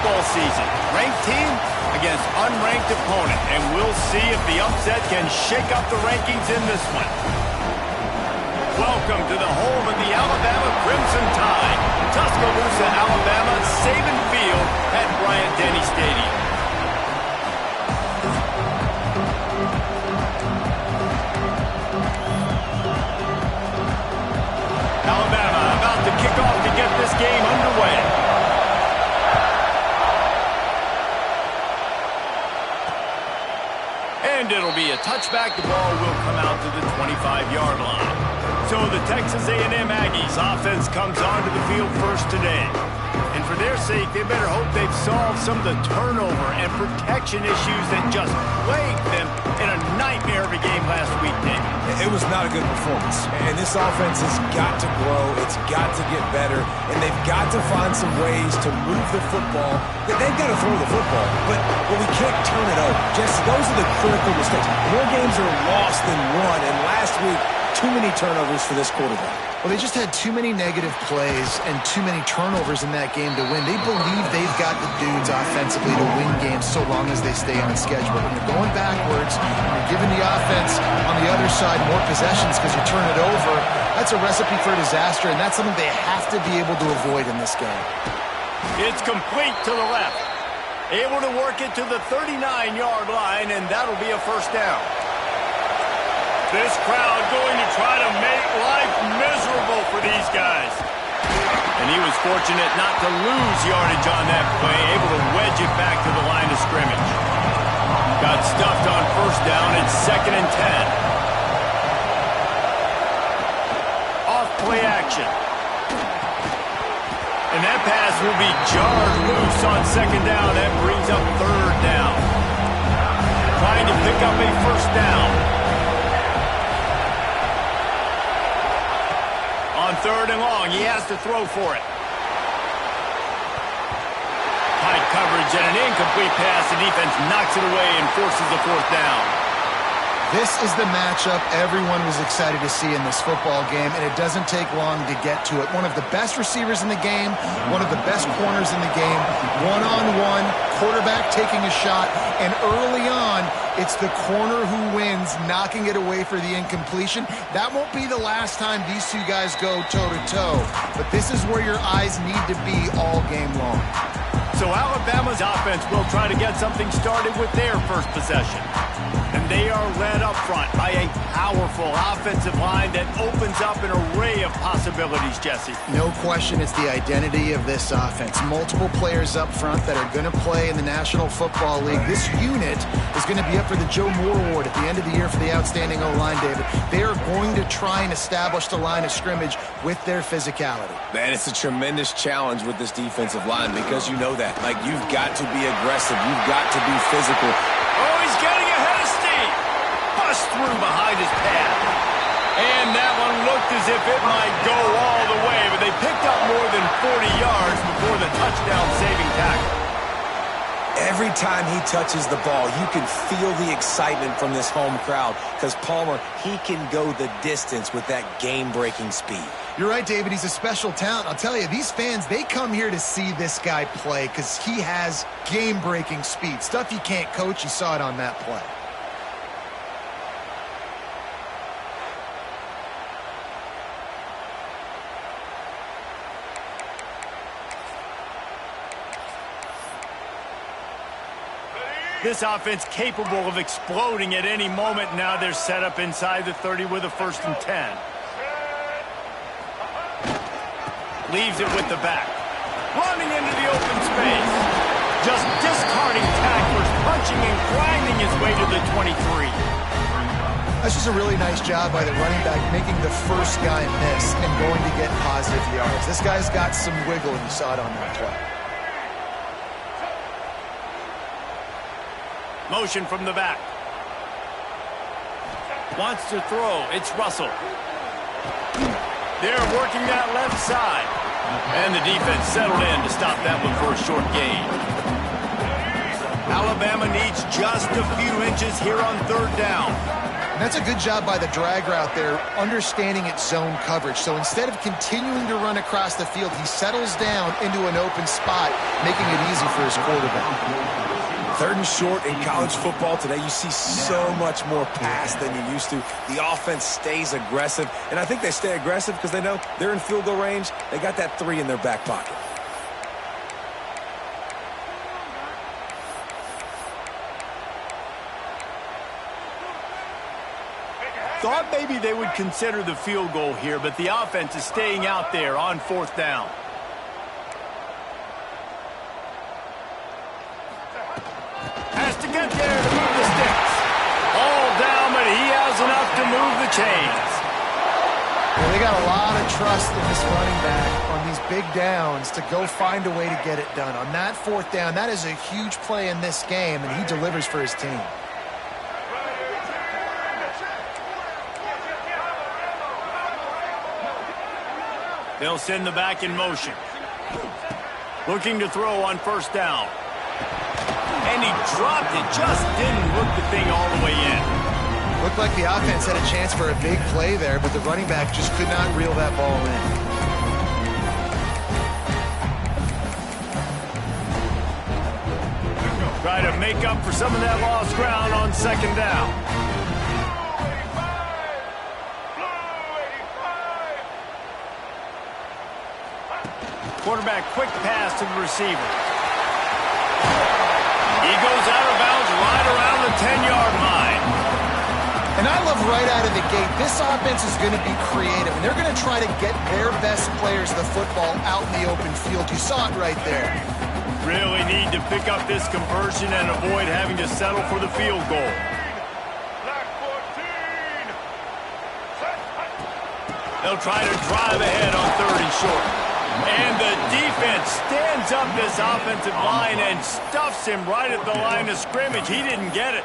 football season. Ranked team against unranked opponent. And we'll see if the upset can shake up the rankings in this one. Welcome to the home of the Alabama Crimson Tide. Tuscaloosa, Alabama, Saban Field at Bryant-Denny Stadium. Alabama about to kick off to get this game underway. And it'll be a touchback. The ball will come out to the 25-yard line. So the Texas A&M Aggies offense comes onto the field first today. And for their sake, they better hope they've solved some of the turnover and protection issues that just plagued them in a nightmare of a game last week, Nick. It was not a good performance. And this offense has got to grow. It's got to get better. And they've got to find some ways to move the football. They've got to throw the football. But we can't turn it over. Jesse, those are the critical mistakes. More games are lost than won. And last week, too many turnovers for this quarterback. Well, they just had too many negative plays and too many turnovers in that game to win. They believe they've got the dudes offensively to win games so long as they stay on schedule. But when you're going backwards, and you're giving the offense on the other side more possessions because you turn it over, that's a recipe for disaster, and that's something they have to be able to avoid in this game. It's complete to the left. Able to work it to the 39-yard line, and that'll be a first down. This crowd going to try to make life miserable for these guys. And he was fortunate not to lose yardage on that play, able to wedge it back to the line of scrimmage. Got stuffed on first down. It's 2nd and 10. Off play action. And that pass will be jarred loose on 2nd down. That brings up 3rd down. Trying to pick up a first down. On 3rd and long, he has to throw for it. Tight coverage and an incomplete pass. The defense knocks it away and forces the 4th down. This is the matchup everyone was excited to see in this football game, and it doesn't take long to get to it. One of the best receivers in the game, one of the best corners in the game, one-on-one, quarterback taking a shot, and early on, it's the corner who wins, knocking it away for the incompletion. That won't be the last time these two guys go toe-to-toe, but this is where your eyes need to be all game long. So Alabama's offense will try to get something started with their first possession. And they are led up front by a powerful offensive line that opens up an array of possibilities, Jesse. No question it's the identity of this offense. Multiple players up front that are going to play in the National Football League. This unit is going to be up for the Joe Moore Award at the end of the year for the outstanding O-line, David. They are going to try and establish the line of scrimmage with their physicality. Man, it's a tremendous challenge with this defensive line because you know that. Like, you've got to be aggressive. You've got to be physical. Oh, he's getting ahead of steam. Bust through behind his pad. And that one looked as if it might go all the way, but they picked up more than 40 yards before the touchdown-saving tackle. Every time he touches the ball, you can feel the excitement from this home crowd because Palmer, he can go the distance with that game-breaking speed. You're right, David. He's a special talent. I'll tell you, these fans, they come here to see this guy play because he has game-breaking speed. Stuff you can't coach. You saw it on that play. This offense capable of exploding at any moment. Now they're set up inside the 30 with a 1st and 10. Leaves it with the back. Running into the open space. Just discarding tacklers, punching and grinding his way to the 23. That's just a really nice job by the running back, making the first guy miss and going to get positive yards. This guy's got some wiggle, and you saw it on that play. Motion from the back. Wants to throw. It's Russell. They're working that left side. And the defense settled in to stop that one for a short gain. Alabama needs just a few inches here on 3rd down. And that's a good job by the drag route there, understanding its zone coverage. So instead of continuing to run across the field, he settles down into an open spot, making it easy for his quarterback. 3rd and short in college football today, you see so much more pass than you used to. The offense stays aggressive, and I think they stay aggressive because they know they're in field goal range. They got that 3 in their back pocket. Thought maybe they would consider the field goal here, but the offense is staying out there on 4th down. Has to get there to move the sticks. All down, but he has enough to move the chains. Well, they got a lot of trust in this running back on these big downs to go find a way to get it done. On that 4th down, that is a huge play in this game, and he delivers for his team. They'll send the back in motion. Looking to throw on 1st down. And he dropped it, just didn't look the thing all the way in. Looked like the offense had a chance for a big play there, but the running back just could not reel that ball in. Try to make up for some of that lost ground on 2nd down. Quarterback quick pass to the receiver. He goes out of bounds right around the 10-yard line. And I love right out of the gate, this offense is going to be creative, and they're going to try to get their best players the football out in the open field. You saw it right there. Really need to pick up this conversion and avoid having to settle for the field goal. They'll try to drive ahead on 3rd and short. And the defense stands up this offensive line and stuffs him right at the line of scrimmage. He didn't get it.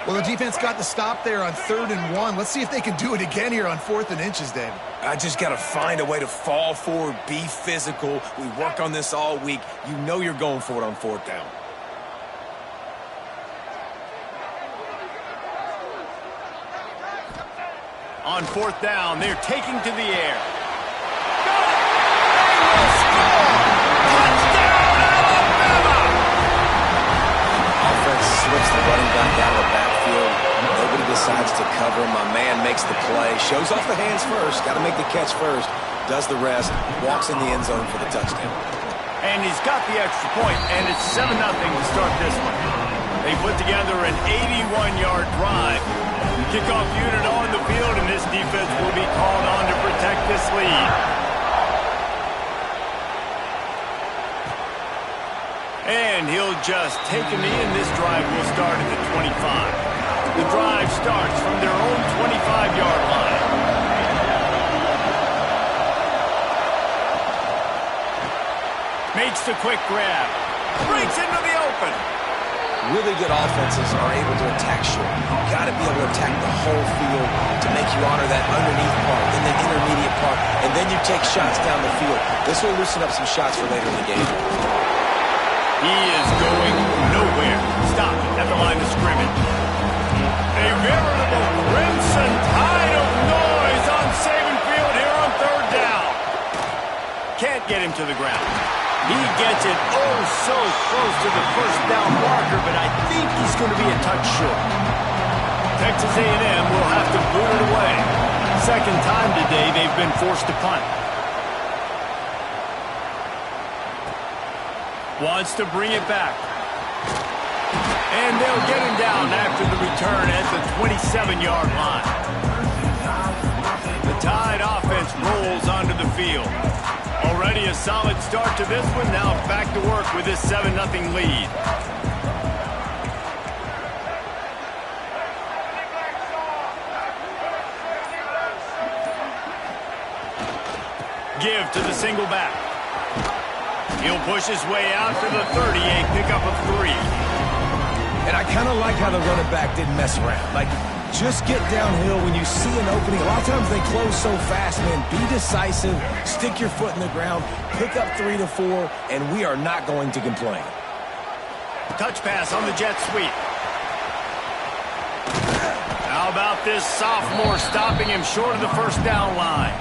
Well, the defense got the stop there on 3rd and 1. Let's see if they can do it again here on 4th and inches, David. I just got to find a way to fall forward, be physical. We work on this all week. You know you're going for it on 4th down. On 4th down, they're taking to the air. Slips the running back out of the backfield. Nobody decides to cover him. My man makes the play. Shows off the hands first. Got to make the catch first. Does the rest. Walks in the end zone for the touchdown. And he's got the extra point, and it's 7-0 to start this one. They put together an 81-yard drive. Kickoff unit on the field, and this defense will be called on to protect this lead. And he'll just take a knee, and this drive will start at the 25. The drive starts from their own 25-yard line. Makes the quick grab. Breaks into the open. Really good offenses are able to attack short. You've got to be able to attack the whole field to make you honor that underneath part, then the intermediate part, and then you take shots down the field. This will loosen up some shots for later in the game. He is going nowhere. Stop at the line of scrimmage. A veritable crimson tide of noise on Saban Field here on 3rd down. Can't get him to the ground. He gets it oh so close to the 1st down marker, but I think he's going to be a touch short. Texas A&M will have to boot it away. 2nd time today they've been forced to punt. Wants to bring it back. And they'll get him down after the return at the 27-yard line. The Tide offense rolls onto the field. Already a solid start to this one. Now back to work with this 7-0 lead. Give to the single back. He'll push his way out to the 30, a pickup of 3. And I kind of like how the running back didn't mess around. Like, just get downhill when you see an opening. A lot of times they close so fast, man. Be decisive, stick your foot in the ground, pick up 3 to 4, and we are not going to complain. Touch pass on the jet sweep. How about this sophomore stopping him short of the first down line?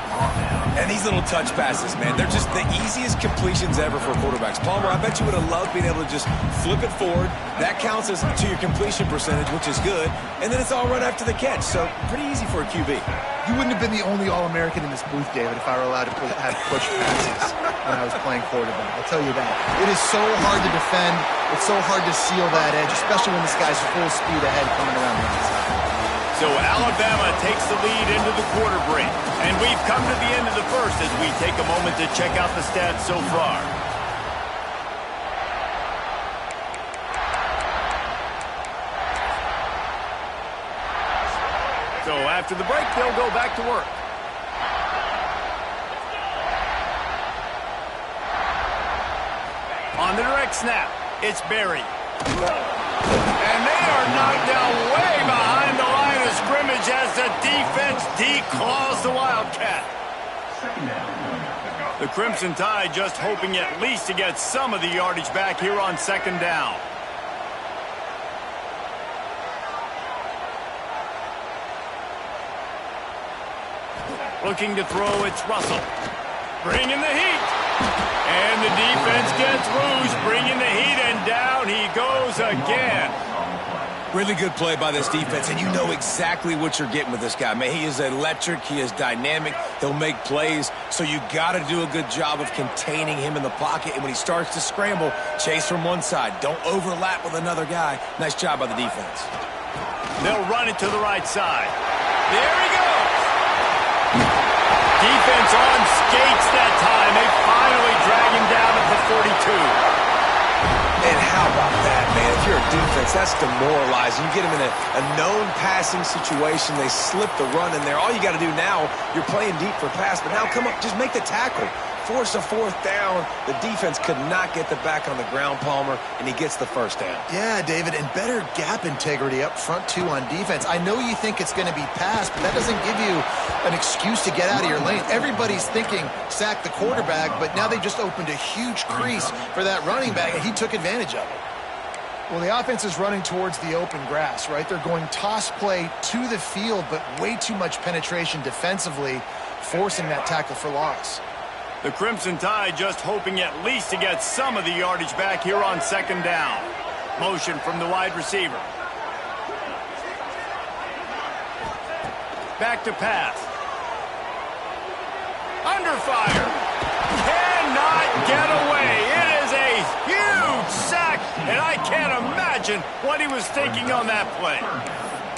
And these little touch passes, man, they're just the easiest completions ever for quarterbacks. Palmer, I bet you would have loved being able to just flip it forward. That counts as to your completion percentage, which is good. And then it's all right after the catch, so pretty easy for a QB. You wouldn't have been the only All-American in this booth, David, if I were allowed to have push passes when I was playing quarterback. I'll tell you that. It is so hard to defend. It's so hard to seal that edge, especially when this guy's full speed ahead coming around the outside. So Alabama takes the lead into the quarter break. And we've come to the end of the first as we take a moment to check out the stats so far. So after the break, they'll go back to work. On the direct snap, it's Berry. And they are knocked down way behind the line of scrimmage as the defense declaws the Wildcat. The Crimson Tide just hoping at least to get some of the yardage back here on second down. Looking to throw, it's Russell. Bringing the heat. And the defense gets loose, bringing the heat, and down he goes again. Really good play by this defense, and you know exactly what you're getting with this guy. Man, he is electric, he is dynamic, he'll make plays, so you got to do a good job of containing him in the pocket, and when he starts to scramble, chase from one side. Don't overlap with another guy. Nice job by the defense. They'll run it to the right side. There he goes. Defense on skates that time. They finally drag him down at the 42. And how about that, man? If you're a defense, that's demoralizing. You get them in a known passing situation. They slip the run in there. All you got to do now, you're playing deep for pass, but now come up, just make the tackle. Force a fourth down. The defense could not get the back on the ground, Palmer, and he gets the first down. Yeah, David, and better gap integrity up front, too, on defense. I know you think it's going to be passed, but that doesn't give you an excuse to get out of your lane. Everybody's thinking sack the quarterback, but now they just opened a huge crease for that running back, and he took advantage of it. Well, the offense is running towards the open grass, right? They're going toss play to the field, but way too much penetration defensively, forcing that tackle for loss. The Crimson Tide just hoping at least to get some of the yardage back here on second down. Motion from the wide receiver. Back to pass. Under fire. Cannot get away. It is a huge sack, and I can't imagine what he was thinking on that play.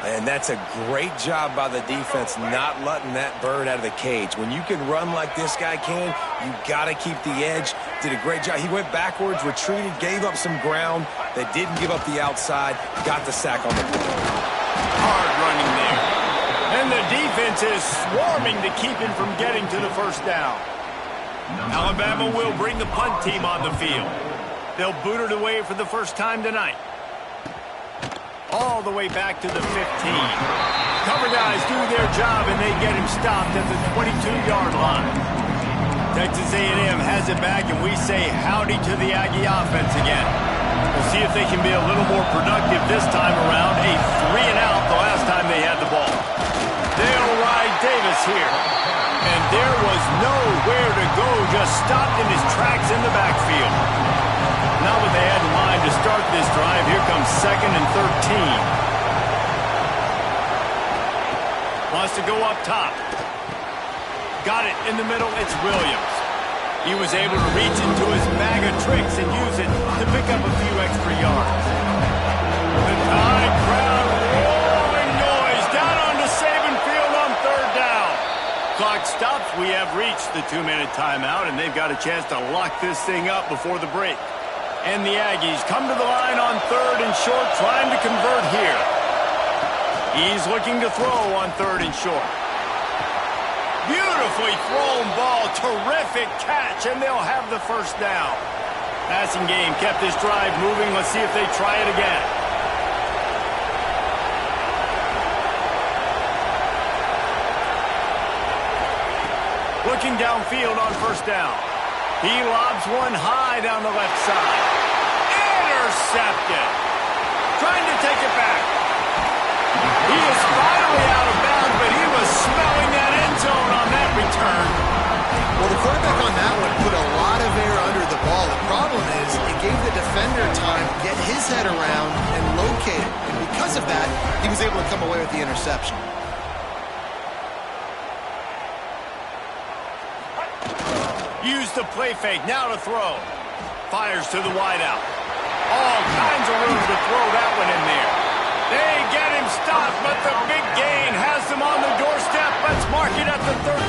And that's a great job by the defense not letting that bird out of the cage. When you can run like this guy can, you got to keep the edge. Did a great job. He went backwards, retreated, gave up some ground. They didn't give up the outside, got the sack on the play. Hard running there. And the defense is swarming to keep him from getting to the first down. Alabama will bring the punt team on the field. They'll boot it away for the first time tonight. All the way back to the 15. Cover guys do their job, and they get him stopped at the 22-yard line. Texas A&M has it back, and we say howdy to the Aggie offense again. We'll see if they can be a little more productive this time around. A 3-and-out the last time they had the ball. They'll ride Davis here. And there was nowhere to go, just stopped in his tracks in the backfield. Not what they had in mind to start this drive. Here comes 2nd and 13. Wants to go up top. Got it in the middle. It's Williams. He was able to reach into his bag of tricks and use it to pick up a few extra yards. The Tide crowd rolling noise down onto Saban Field on third down. Clock stops. We have reached the 2-minute timeout, and they've got a chance to lock this thing up before the break. And the Aggies come to the line on third and short, trying to convert here. He's looking to throw on third and short. Beautifully thrown ball, terrific catch, and they'll have the first down. Passing game kept this drive moving. Let's see if they try it again. Looking downfield on first down. He lobs one high down the left side. Intercepted. Trying to take it back. He is finally out of bounds, but he was smelling that end zone on that return. Well, the quarterback on that one put a lot of air under the ball. The problem is it gave the defender time to get his head around and locate it. And because of that, he was able to come away with the interception. Use the play fake, now to throw. Fires to the wideout. All kinds of room to throw that one in there. They get him stopped, but the big gain has them on the doorstep. Let's mark it at the 13.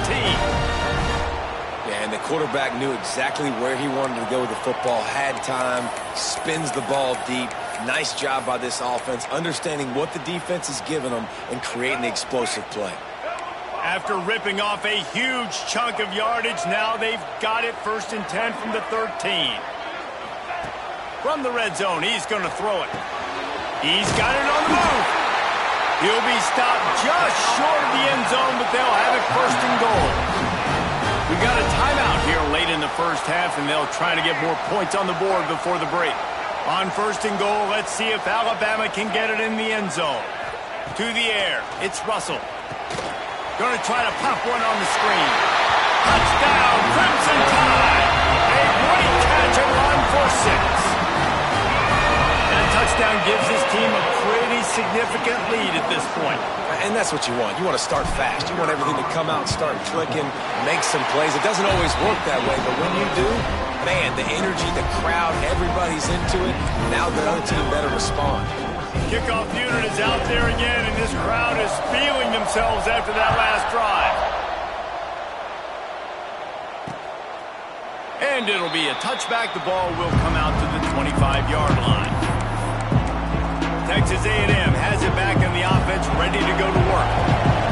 Yeah, and the quarterback knew exactly where he wanted to go with the football, had time, spins the ball deep. Nice job by this offense, understanding what the defense is giving them and creating the explosive play. After ripping off a huge chunk of yardage, now they've got it 1st and 10 from the 13. From the red zone, he's going to throw it. He's got it on the move. He'll be stopped just short of the end zone, but they'll have it 1st and goal. We got a timeout here late in the first half, and they'll try to get more points on the board before the break. On 1st and goal, let's see if Alabama can get it in the end zone. To the air, it's Russell. Going to try to pop one on the screen. Touchdown, Crimson Tide! A great catch and run for 6. That touchdown gives his team a pretty significant lead at this point. And that's what you want. You want to start fast. You want everything to come out, start clicking, make some plays. It doesn't always work that way, but when you do, man, the energy, the crowd, everybody's into it. Now the other team better respond. Kickoff unit is out there again, and this crowd is feeling themselves after that last drive. And it'll be a touchback. The ball will come out to the 25-yard line. Texas A&M has it back in the offense, ready to go to work.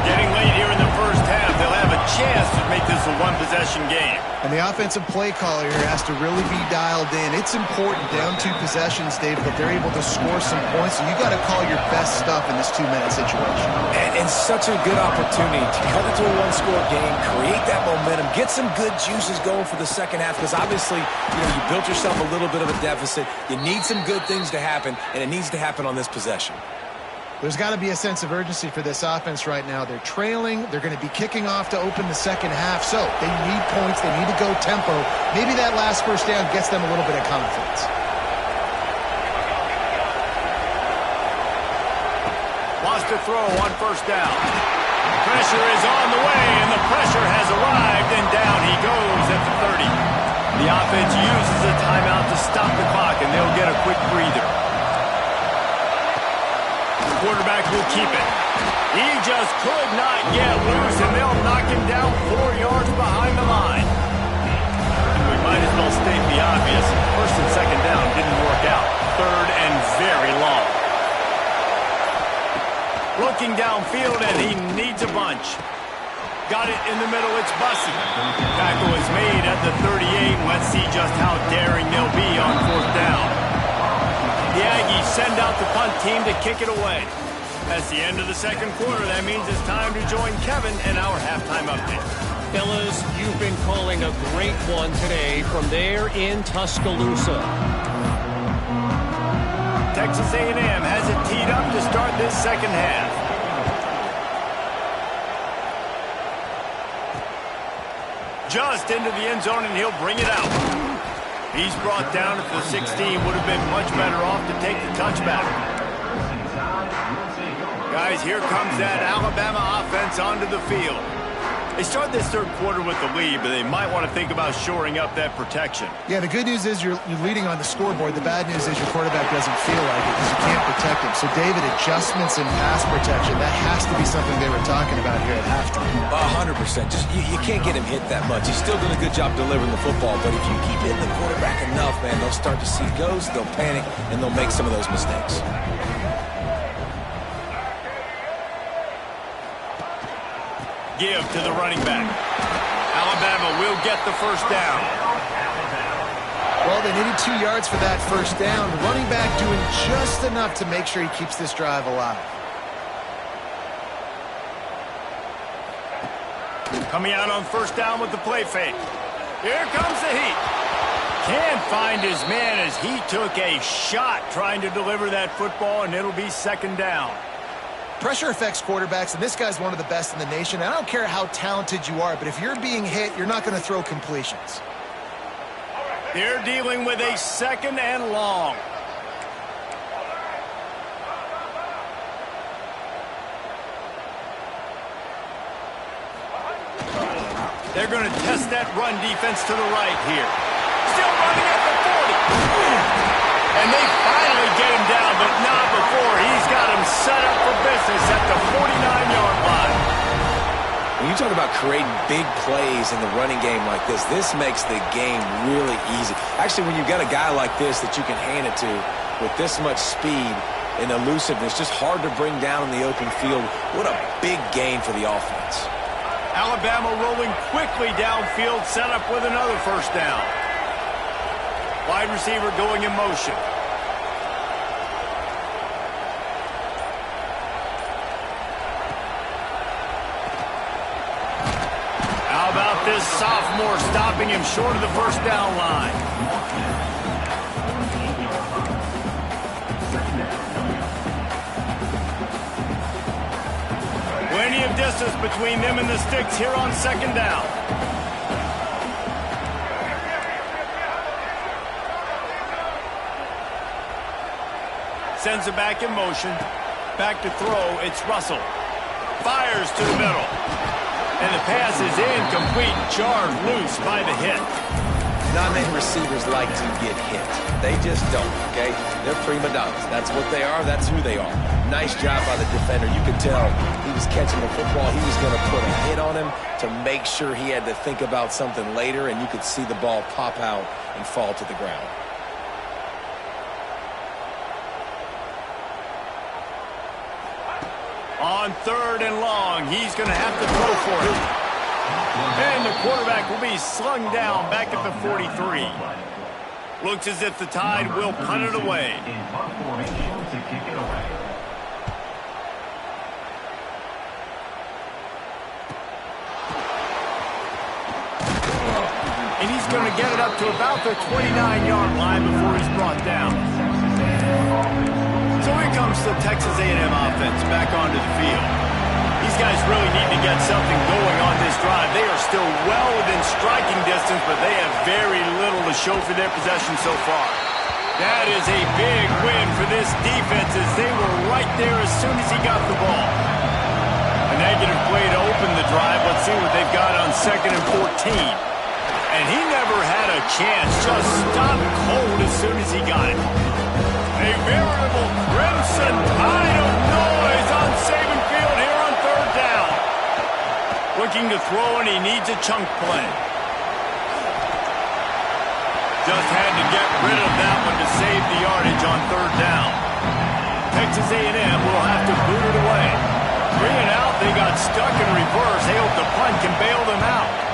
Getting late here in the first half, they'll have a chance to make this a one-possession game. And the offensive play caller here has to really be dialed in. It's important, down 2 possessions, Dave, but they're able to score some points, so you got to call your best stuff in this 2-minute situation. And such a good opportunity to cut it to a 1-score game, create that momentum, get some good juices going for the second half, because obviously, you built yourself a little bit of a deficit. You need some good things to happen, and it needs to happen on this possession. There's got to be a sense of urgency for this offense right now. They're trailing. They're going to be kicking off to open the second half. So they need points. They need to go tempo. Maybe that last first down gets them a little bit of confidence. Wants to throw on 1st down. Pressure is on the way, and the pressure has arrived, and down he goes at the 30. The offense uses a timeout to stop the clock, and they'll get a quick breather. Quarterback will keep it. He just could not get loose, and they'll knock him down 4 yards behind the line. We might as well state the obvious. 1st and 2nd down didn't work out. 3rd and very long. Looking downfield, and he needs a bunch. Got it in the middle, it's Bussey. Tackle is made at the 38. Let's see just how daring they'll be on 4th down. The Aggies send out the punt team to kick it away. That's the end of the second quarter. That means it's time to join Kevin and our halftime update. Fellas, you've been calling a great one today from there in Tuscaloosa. Texas A&M has it teed up to start this second half. Just into the end zone, and he'll bring it out. He's brought down at the 16. Would have been much better off to take the touchback. Guys, here comes that Alabama offense onto the field. They start this third quarter with the lead, but they might want to think about shoring up that protection. Yeah, the good news is you're leading on the scoreboard. The bad news is your quarterback doesn't feel like it because you can't protect him. So, David, adjustments in pass protection, that has to be something they were talking about here at halftime. 100%. Just you can't get him hit that much. He's still doing a good job delivering the football, but if you keep hitting the quarterback enough, man, they'll start to see ghosts, they'll panic, and they'll make some of those mistakes. Give to the running back. Alabama will get the first down. Well, they needed 2 yards for that first down. The running back doing just enough to make sure he keeps this drive alive. Coming out on first down with the play fake. Here comes the heat. Can't find his man as he took a shot trying to deliver that football, and it'll be second down. Pressure affects quarterbacks, and this guy's one of the best in the nation. I don't care how talented you are, but if you're being hit, you're not going to throw completions. They're dealing with a 2nd and long. They're going to test that run defense to the right here. Still running at the 40. And they finally get him down, but not before he's got him set up for business at the 49-yard line. When you talk about creating big plays in the running game like this makes the game really easy. Actually, when you've got a guy like this that you can hand it to with this much speed and elusiveness, just hard to bring down in the open field, what a big gain for the offense. Alabama rolling quickly downfield, set up with another first down. Wide receiver going in motion. How about this sophomore stopping him short of the first down line? Plenty of distance between them and the sticks here on 2nd down. Sends it back in motion. Back to throw. It's Russell. Fires to the middle. And the pass is incomplete. Jarred loose by the hit. Not many receivers like to get hit. They just don't, okay? They're prima donnas. That's what they are. That's who they are. Nice job by the defender. You could tell he was catching the football. He was going to put a hit on him to make sure he had to think about something later, and you could see the ball pop out and fall to the ground. On 3rd and long, he's going to have to throw for it. And the quarterback will be slung down back at the 43. Looks as if the Tide will punt it away. And he's going to get it up to about the 29-yard line before he's brought down. So here comes the Texas A&M offense back onto the field. These guys really need to get something going on this drive. They are still well within striking distance, but they have very little to show for their possession so far. That is a big win for this defense as they were right there as soon as he got the ball. A negative play to open the drive. Let's see what they've got on 2nd and 14. And he never had a chance. Just stopped cold as soon as he got it. A veritable crimson tide of noise on Saban Field here on 3rd down. Looking to throw, and he needs a chunk play. Just had to get rid of that one to save the yardage on 3rd down. Texas A&M will have to boot it away. 3 and out, they got stuck in reverse. They hope the punt can bail them out.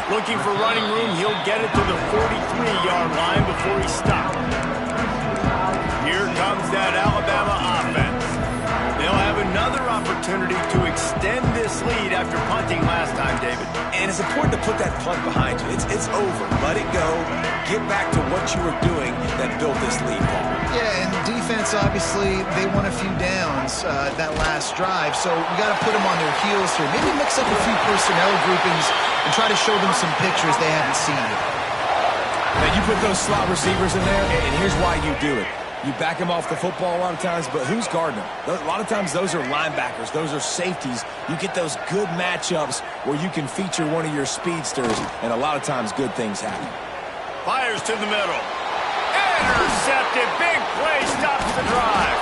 Looking for running room, he'll get it to the 43-yard line before he stopped. Here comes that Alabama offense. They'll have another opportunity to extend this lead after punting last time, David. And it's important to put that punt behind you. It's over. Let it go. Get back to what you were doing that built this lead, Paul. Yeah, and defense, obviously, they won a few downs that last drive, so we got to put them on their heels here. Maybe mix up a few personnel groupings and try to show them some pictures they haven't seen yet. Now, you put those slot receivers in there, and here's why you do it. You back them off the football a lot of times, but who's guarding them? A lot of times those are linebackers. Those are safeties. You get those good matchups where you can feature one of your speedsters, and a lot of times good things happen. Fires to the middle. Intercepted. Big play stops the drive.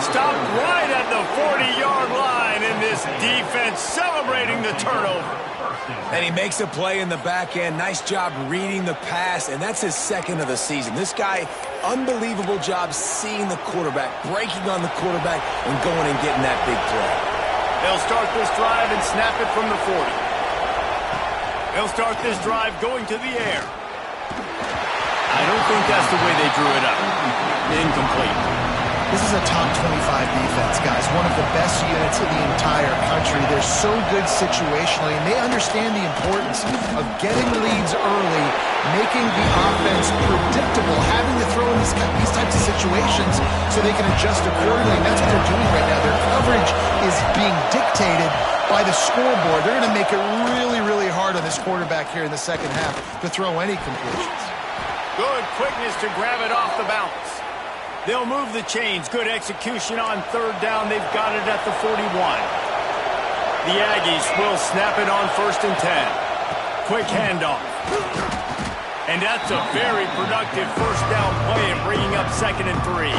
Stopped right at the 40-yard line, and this defense celebrating the turnover. And he makes a play in the back end. Nice job reading the pass, and that's his 2nd of the season. This guy, unbelievable job seeing the quarterback, breaking on the quarterback, and going and getting that big play. They'll start this drive and snap it from the 40. They'll start this drive going to the air. I don't think that's the way they drew it up. Incomplete. This is a top 25 defense, guys. One of the best units in the entire country. They're so good situationally, and they understand the importance of getting leads early, making the offense predictable, having to throw in these types of situations so they can adjust accordingly. And that's what they're doing right now. Their coverage is being dictated by the scoreboard. They're going to make it really, really hard on this quarterback here in the second half to throw any completions. Good quickness to grab it off the bounce. They'll move the chains. Good execution on third down. They've got it at the 41. The Aggies will snap it on 1st and 10. Quick handoff. And that's a very productive first down play and bringing up 2nd and 3.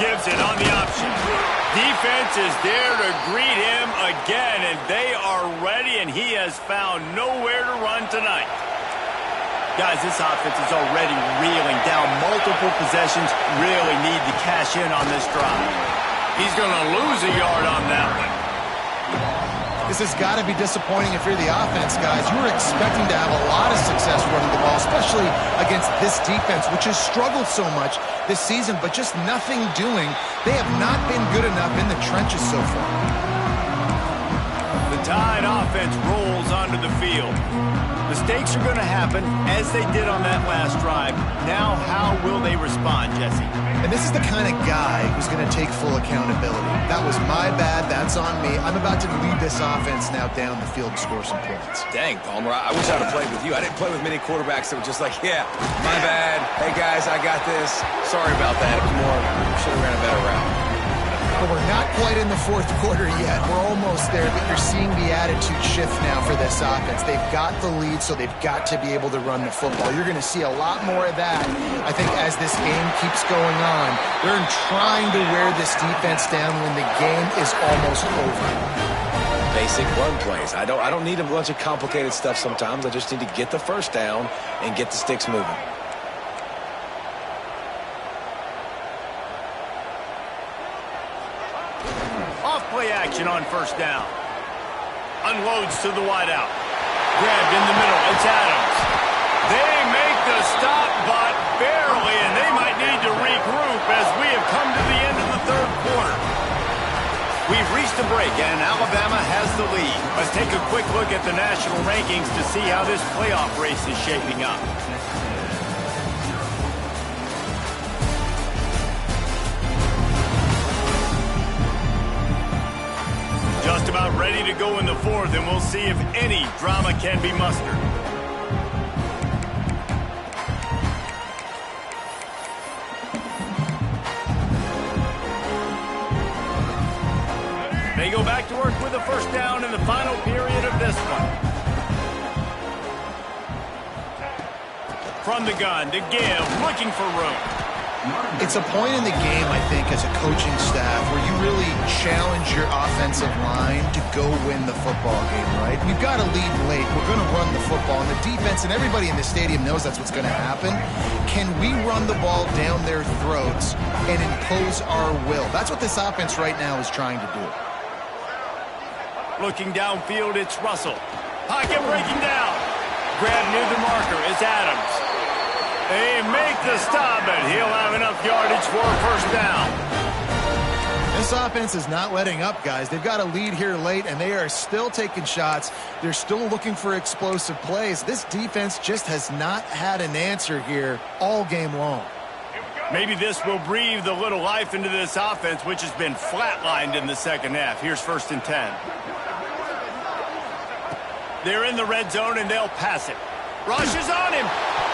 Gives it on the option. Defense is there to greet him again, and they are ready, and he has found nowhere to run tonight. Guys, this offense is already reeling down multiple possessions. Really need to cash in on this drive. He's going to lose a yard on that one. This has got to be disappointing if you're the offense, guys. You were expecting to have a lot of success running the ball, especially against this defense, which has struggled so much this season, but just nothing doing. They have not been good enough in the trenches so far. The Tide offense rolls onto the field. Mistakes are going to happen, as they did on that last drive. Now, how will they respond, Jesse? And this is the kind of guy who's going to take full accountability. That was my bad. That's on me. I'm about to lead this offense now down the field and score some points. Dang, Palmer, I wish I'd have played with you. I didn't play with many quarterbacks that were just like, yeah, my bad. Hey, guys, I got this. Sorry about that. More, should have ran a better route. But we're not quite in the fourth quarter yet. We're almost there, but you're seeing the attitude shift now for this offense. They've got the lead, so they've got to be able to run the football. You're going to see a lot more of that, I think, as this game keeps going on. They're trying to wear this defense down when the game is almost over. Basic run plays. I don't need a bunch of complicated stuff sometimes. I just need to get the first down and get the sticks moving. Play action on 1st down. Unloads to the wideout. Grabbed in the middle. It's Adams. They make the stop, but barely, and they might need to regroup as we have come to the end of the 3rd quarter. We've reached a break, and Alabama has the lead. Let's take a quick look at the national rankings to see how this playoff race is shaping up. Just about ready to go in the 4th, and we'll see if any drama can be mustered. They go back to work with a first down in the final period of this one. From the gun to give, looking for room. It's a point in the game, I think, as a coaching staff where you really challenge your offensive line to go win the football game, right? We've got to lead late. We're going to run the football, and the defense and everybody in the stadium knows that's what's going to happen. Can we run the ball down their throats and impose our will? That's what this offense right now is trying to do. Looking downfield, it's Russell. Pocket breaking down. Grab near the marker. It's Adams. They make the stop, and he'll have enough yardage for a first down. This offense is not letting up, guys. They've got a lead here late, and they are still taking shots. They're still looking for explosive plays. This defense just has not had an answer here all game long. Maybe this will breathe a little life into this offense, which has been flatlined in the second half. Here's 1st and 10. They're in the red zone, and they'll pass it. Rushes on him.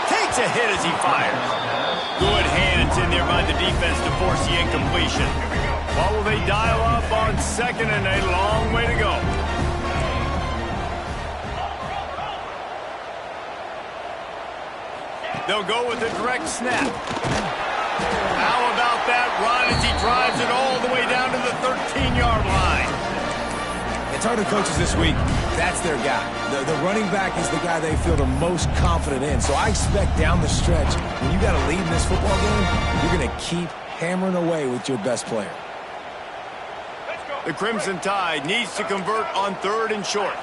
Takes a hit as he fires. Good hands in there by the defense to force the incompletion. What will they dial up on 2nd and a long way to go? They'll go with a direct snap. How about that run as he drives it all the way down to the 13-yard line? It's hard to coaches this week. That's their guy. The running back is the guy they feel the most confident in. So I expect down the stretch, when you got a lead in this football game, you're going to keep hammering away with your best player. The Crimson Tide needs to convert on 3rd and short.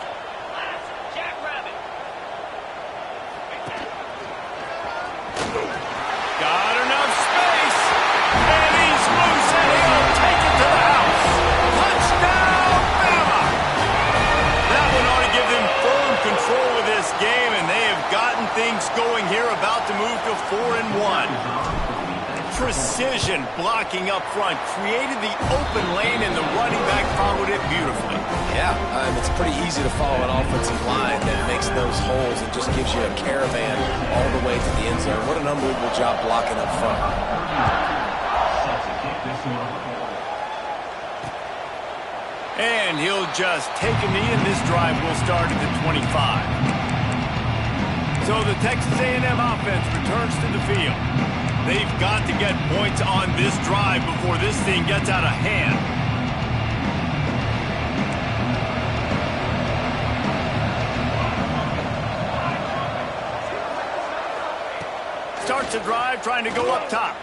precision blocking up front, created the open lane, and the running back followed it beautifully. Yeah, it's pretty easy to follow an offensive line that makes those holes and just gives you a caravan all the way to the end zone. What an unbelievable job blocking up front. And he'll just take a knee, and this drive will start at the 25. So the Texas A&M offense returns to the field. They've got to get points on this drive before this thing gets out of hand. Starts the drive trying to go up top.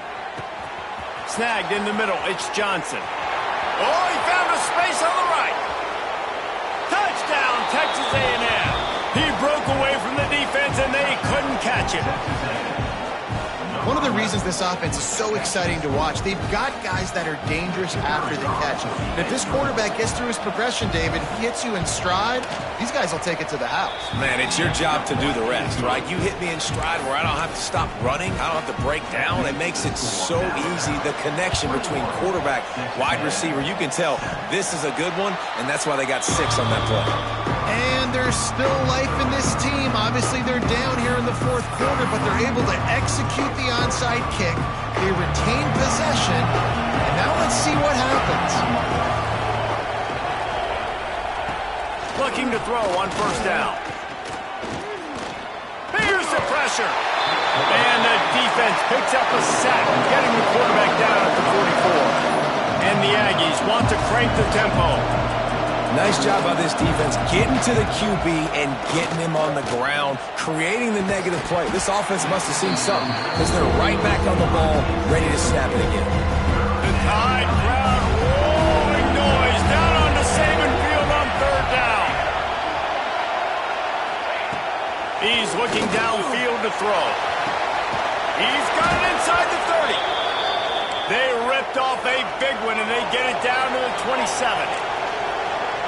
Snagged in the middle. It's Johnson. Oh, he found a space on the right. Touchdown, Texas A&M. He broke away from the defense, and they couldn't catch him. One of the reasons this offense is so exciting to watch, they've got guys that are dangerous after the catch. And if this quarterback gets through his progression, David, he hits you in stride, these guys will take it to the house. Man, it's your job to do the rest, right? You hit me in stride where I don't have to stop running. I don't have to break down. It makes it so easy. The connection between quarterback, wide receiver, you can tell this is a good one, and that's why they got 6 on that play. And there's still life in this team. Obviously, they're down here in the fourth quarter, but they're able to execute the onside kick. They retain possession. And now let's see what happens. Looking to throw on first down. Here's the pressure. And the defense picks up a sack, getting the quarterback down at the 44. And the Aggies want to crank the tempo. Nice job by this defense getting to the QB and getting him on the ground, creating the negative play. This offense must have seen something because they're right back on the ball, ready to snap it again. The Tide crowd rolling noise down on the Saban field on third down. He's looking downfield to throw. He's got it inside the 30. They ripped off a big one, and they get it down to the 27.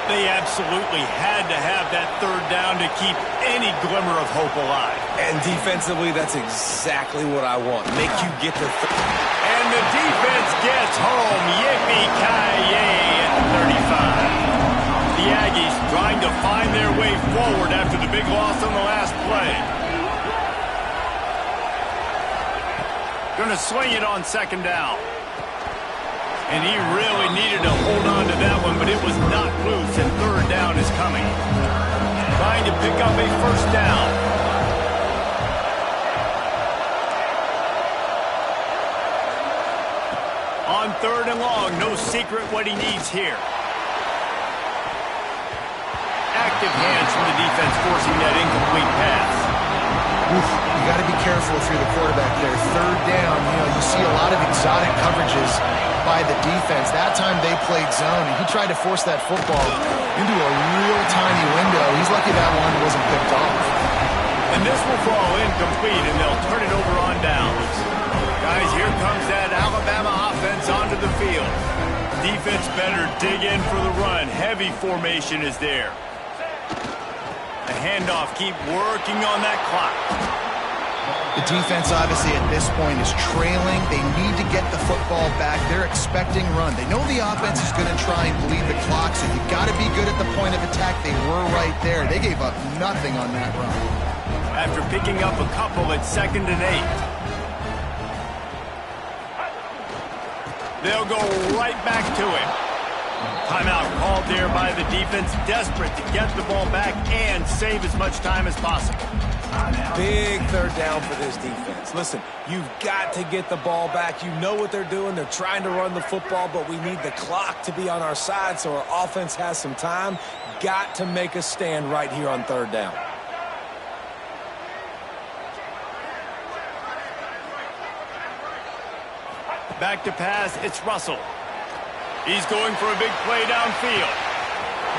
They absolutely had to have that third down to keep any glimmer of hope alive. And defensively, that's exactly what I want. Make you get the... And the defense gets home. Yippee-ki-yay at the 35. The Aggies trying to find their way forward after the big loss on the last play. Going to swing it on second down. And he really needed to hold on to that one, but it was not loose, and third down is coming. Trying to pick up a first down. On third and long, no secret what he needs here. Active hands from the defense forcing that incomplete pass. Oof, you got to be careful if you're the quarterback there. Third down, you see a lot of exotic coverages by the defense. That time they played zone, and he tried to force that football into a real tiny window. He's lucky that one wasn't picked off. And this will fall incomplete, and they'll turn it over on downs. Guys, here comes that Alabama offense onto the field. Defense better dig in for the run. Heavy formation is there. The handoff, keep working on that clock. The defense, obviously, at this point is trailing. They need to get the football back. They're expecting run. They know the offense is going to try and bleed the clock, so you've got to be good at the point of attack. They were right there. They gave up nothing on that run. After picking up a couple at 2nd and 8. They'll go right back to it. Timeout called there by the defense, desperate to get the ball back and save as much time as possible. Big third down for this defense. Listen, you've got to get the ball back. You know what they're doing. They're trying to run the football, but we need the clock to be on our side so our offense has some time. Got to make a stand right here on third down. Back to pass, it's Russell. He's going for a big play downfield.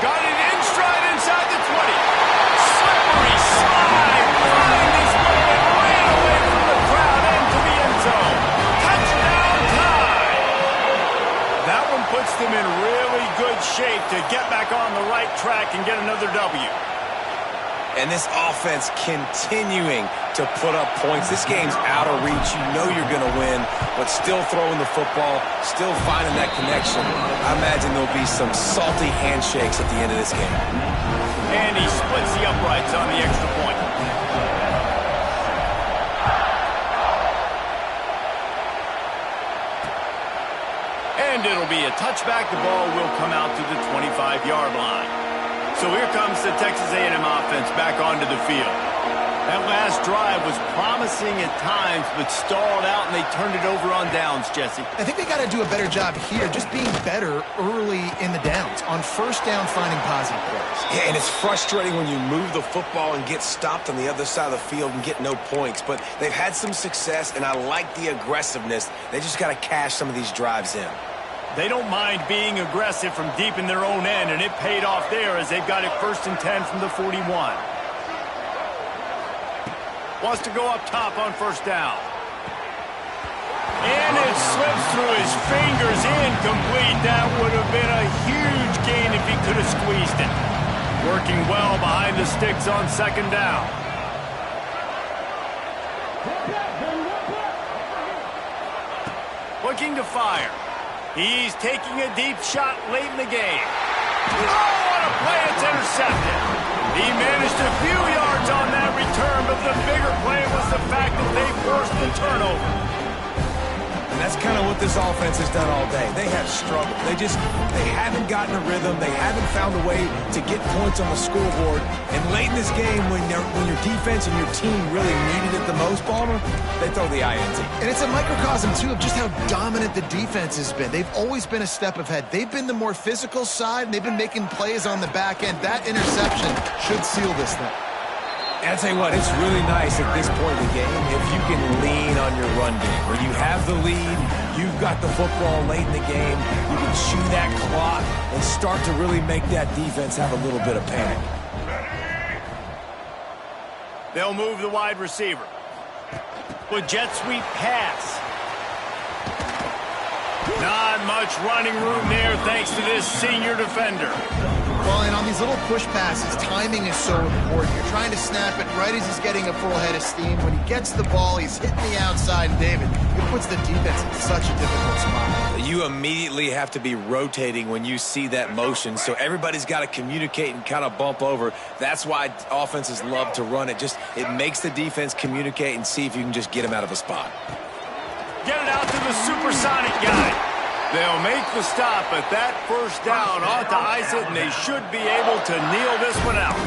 Got it in stride inside the 20. Slippery slide, flying his way and ran away from the crowd into the end zone. Touchdown time! That one puts them in really good shape to get back on the right track and get another W. And this offense continuing to put up points. This game's out of reach. You know you're going to win, but still throwing the football, still finding that connection. I imagine there'll be some salty handshakes at the end of this game. And he splits the uprights on the extra point. And it'll be a touchback. The ball will come out to the 25-yard line. So here comes the Texas A&M offense back onto the field. That last drive was promising at times, but stalled out, and they turned it over on downs, Jesse. I think they got to do a better job here, just being better early in the downs. On first down, finding positive plays. Yeah, and it's frustrating when you move the football and get stopped on the other side of the field and get no points. But they've had some success, and I like the aggressiveness. They just got to cash some of these drives in. They don't mind being aggressive from deep in their own end, and it paid off there as they've got it 1st and 10 from the 41. Wants to go up top on first down. And it slips through his fingers, incomplete. That would have been a huge gain if he could have squeezed it. Working well behind the sticks on 2nd down. Looking to fire. He's taking a deep shot late in the game. Oh, what a play. It's intercepted. He managed a few yards on that return, but the bigger play was the fact that they forced the turnover. And that's kind of what this offense has done all day. They have struggled. They haven't gotten a rhythm. They haven't found a way to get points on the scoreboard. And late in this game, when your defense and your team really needed it the most, Balmer, they throw the INT. And it's a microcosm, too, of just how dominant the defense has been. They've always been a step ahead. They've been the more physical side, and they've been making plays on the back end. That interception should seal this thing. And I'll tell you what, it's really nice at this point in the game if you can lean on your run game. When you have the lead, you've got the football late in the game, you can chew that clock and start to really make that defense have a little bit of panic. They'll move the wide receiver. With jet sweep pass. Not much running room there thanks to this senior defender. Well, and on these little push passes, timing is so important. You're trying to snap it right as he's getting a full head of steam. When he gets the ball, he's hitting the outside, and David, it puts the defense in such a difficult spot. You immediately have to be rotating when you see that motion, so everybody's got to communicate and kind of bump over. That's why offenses love to run it. It makes the defense communicate and see if you can just get him out of a spot. Get it out to the supersonic guy. They'll make the stop, but that first down ought to ice it, and they should be able to kneel this one out.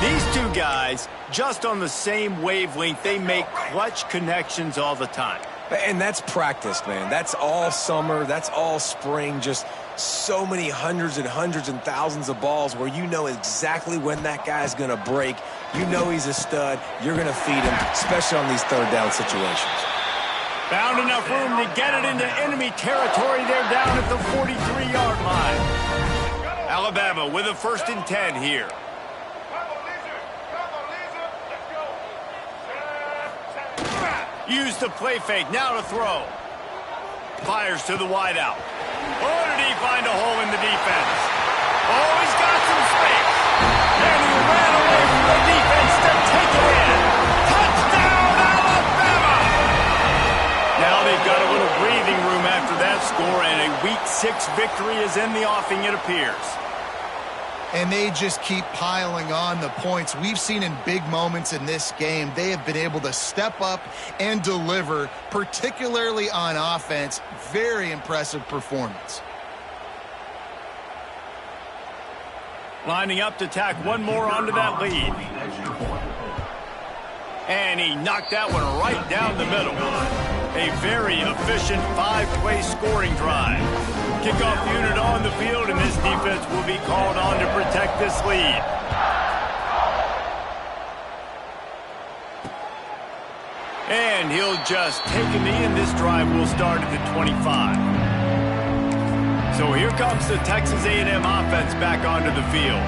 These two guys, just on the same wavelength, they make clutch connections all the time. And that's practice, man. That's all summer. That's all spring. Just so many hundreds and thousands of balls where you know exactly when that guy's going to break. You know he's a stud. You're going to feed him, especially on these third down situations. Found enough room to get it into enemy territory. They're down at the 43-yard line. Alabama with a 1st and 10 here. Use the play fake. Now to throw. Fires to the wideout. Oh, did he find a hole in the defense? Oh, he's got some space. And he ran away from the defense to take it in. Touchdown, Alabama! Now they've got a little breathing room after that score, and a Week 6 victory is in the offing, it appears. And they just keep piling on the points. We've seen in big moments in this game, they have been able to step up and deliver, particularly on offense. Very impressive performance. Lining up to tack one more onto that lead. And he knocked that one right down the middle. A very efficient 5-play scoring drive. Kickoff unit on the field, and this defense will be called on to protect this lead. And he'll just take a knee, and this drive will start at the 25. So here comes the Texas A&M offense back onto the field.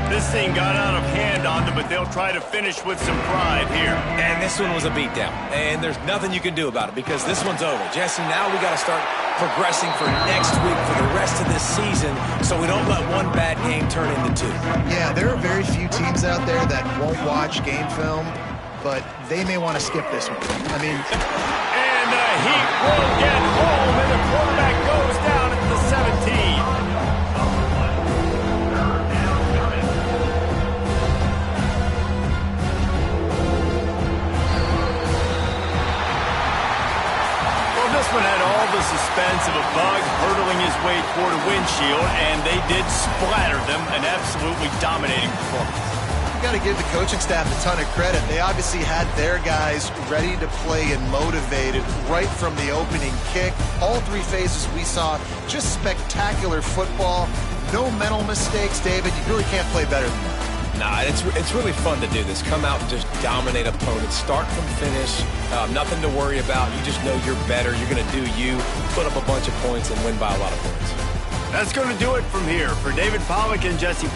This thing got out of hand on them, but they'll try to finish with some pride here. And this one was a beatdown. And there's nothing you can do about it because this one's over. Jesse, now we got to start progressing for next week for the rest of this season so we don't let one bad game turn into two. Yeah, there are very few teams out there that won't watch game film, but they may want to skip this one. I mean... And the Heat will get home, and the quarterback goes down at the 17. This one had all the suspense of a bug hurtling his way toward a windshield, and they did splatter them. An absolutely dominating performance. You got to give the coaching staff a ton of credit. They obviously had their guys ready to play and motivated right from the opening kick. All three phases we saw, just spectacular football. No mental mistakes, David. You really can't play better than that. Nah, it's really fun to do this. Come out and just dominate opponents. Start from finish. Nothing to worry about. You just know you're better. You're going to do you, put up a bunch of points, and win by a lot of points. That's going to do it from here. For David Pollack and Jesse